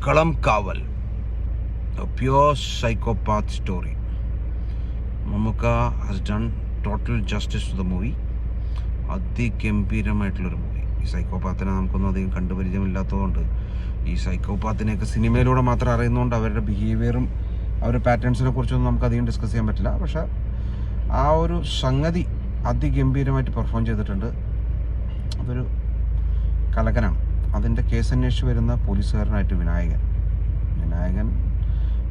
കളം കാവൽ, a pure psychopath story. Mammootty has done total justice to the movie. അതിഗംഭീരമായിട്ടുള്ളൊരു movie. ഈ സൈക്കോപാത്തിനെ നമുക്കൊന്നും അധികം കണ്ടുപരിചയമില്ലാത്തതുകൊണ്ട്, ഈ സൈക്കോപാത്തിനെയൊക്കെ സിനിമയിലൂടെ മാത്രം അറിയുന്നതുകൊണ്ട് അവരുടെ ബിഹേവിയറും അവരുടെ പാറ്റേൺസിനെ കുറിച്ചൊന്നും നമുക്ക് അധികം ഡിസ്കസ് ചെയ്യാൻ പറ്റില്ല. പക്ഷേ ആ ഒരു സംഗതി അതിഗംഭീരമായിട്ട് പെർഫോം ചെയ്തിട്ടുണ്ട്. അതൊരു കലകനാണ്. അതിൻ്റെ കേസ് അന്വേഷിച്ച് വരുന്ന പോലീസുകാരനായിട്ട് വിനായകൻ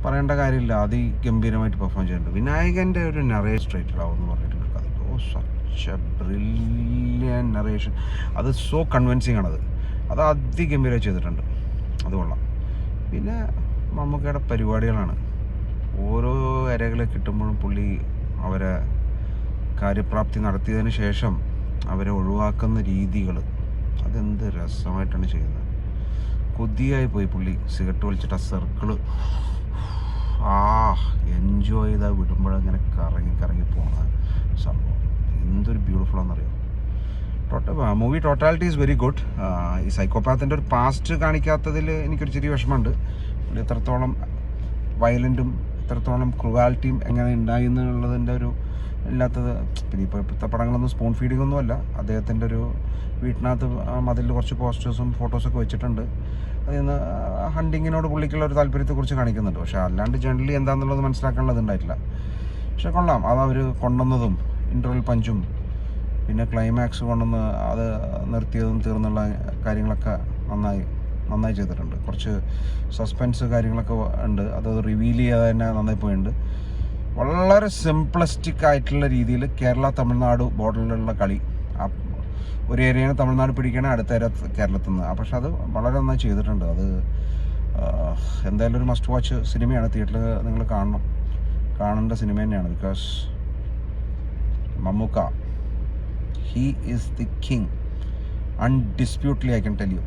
പറയേണ്ട കാര്യമില്ല, അതിഗംഭീരമായിട്ട് പെർഫോം ചെയ്തിട്ടുണ്ട്. വിനായകൻ്റെ ഒരു നറേഷൻ എന്ന് പറഞ്ഞിട്ടുണ്ട് കഥ. Such A brilliant narration. അത് സോ കൺവിൻസിങ് ആണത്. അത് അതിഗംഭീരമായി ചെയ്തിട്ടുണ്ട്. അത് കൊള്ളാം. പിന്നെ മമ്മൂക്കയുടെ പരിപാടികളാണ്. ഓരോ ഇരകളെ കിട്ടുമ്പോഴും പുള്ളി അവരെ കാര്യപ്രാപ്തി നടത്തിയതിന് ശേഷം അവരെ ഒഴിവാക്കുന്ന രീതികൾ, അതെന്ത് രസമായിട്ടാണ് ചെയ്യുന്നത്. കൊതിയായി പോയി പുള്ളി സിഗരറ്റ് വലിച്ചിട്ട് ആ സർക്കിള് എൻജോയ് ചെയ്താൽ വിടുമ്പോഴങ്ങനെ കറങ്ങി പോകുന്ന സംഭവം എന്തൊരു ബ്യൂട്ടിഫുള്ളാണെന്നറിയാം. Movie totality is very good. ഈ സൈക്കോപാത്തിൻ്റെ ഒരു പാസ്റ്റ് കാണിക്കാത്തതിൽ എനിക്കൊരു ചെറിയ വിഷമമുണ്ട്. പുള്ളി എത്രത്തോളം വയലൻറ്റും എത്രത്തോളം ക്രുവാലിറ്റിയും എങ്ങനെ ഉണ്ടായി എന്നുള്ളതിൻ്റെ ഒരു ഇല്ലാത്തത്. പിന്നെ ഇപ്പോഴത്തെ പടങ്ങളൊന്നും സ്പൂൺ ഫീഡിംഗ് ഒന്നും അല്ല. അദ്ദേഹത്തിൻ്റെ ഒരു വീട്ടിനകത്ത് മതിൽ കുറച്ച് പോസ്റ്റേഴ്സും ഫോട്ടോസൊക്കെ വെച്ചിട്ടുണ്ട്. അതിൽ നിന്ന് ഹണ്ടിങ്ങിനോട് പുള്ളിക്കുള്ള ഒരു താല്പര്യത്തെക്കുറിച്ച് കാണിക്കുന്നുണ്ട്. പക്ഷേ അല്ലാണ്ട് ജനറലി എന്താണെന്നുള്ളത് മനസ്സിലാക്കാനുള്ളത് ഉണ്ടായിട്ടില്ല. പക്ഷെ കൊള്ളാം. അത് അവർ കൊണ്ടുവന്നതും ഇൻ്റർവൽ പഞ്ചും പിന്നെ ക്ലൈമാക്സ് കൊണ്ടുവന്ന് അത് നിർത്തിയതും തീർന്നുള്ള കാര്യങ്ങളൊക്കെ നന്നായി ചെയ്തിട്ടുണ്ട്. കുറച്ച് സസ്പെൻസ് കാര്യങ്ങളൊക്കെ ഉണ്ട്. അത് റിവീൽ ചെയ്യാതെ തന്നെ നന്നായി പോയിട്ടുണ്ട്. വളരെ സിംപ്ലസ്റ്റിക് ആയിട്ടുള്ള രീതിയിൽ കേരള തമിഴ്നാട് ബോർഡറിലുള്ള കളി. ഒരു ഏരിയയാണ് തമിഴ്നാട് പിടിക്കണേ, അടുത്ത ഏരിയ കേരളത്തിൽ നിന്ന്. പക്ഷെ അത് വളരെ നന്നായി ചെയ്തിട്ടുണ്ട്. അത് എന്തായാലും ഒരു മസ്റ്റ് വാച്ച് സിനിമയാണ്. തിയേറ്ററിൽ നിങ്ങൾ കാണേണ്ട സിനിമ തന്നെയാണ്. Because Mammookka, he is the king, undisputedly I can tell you.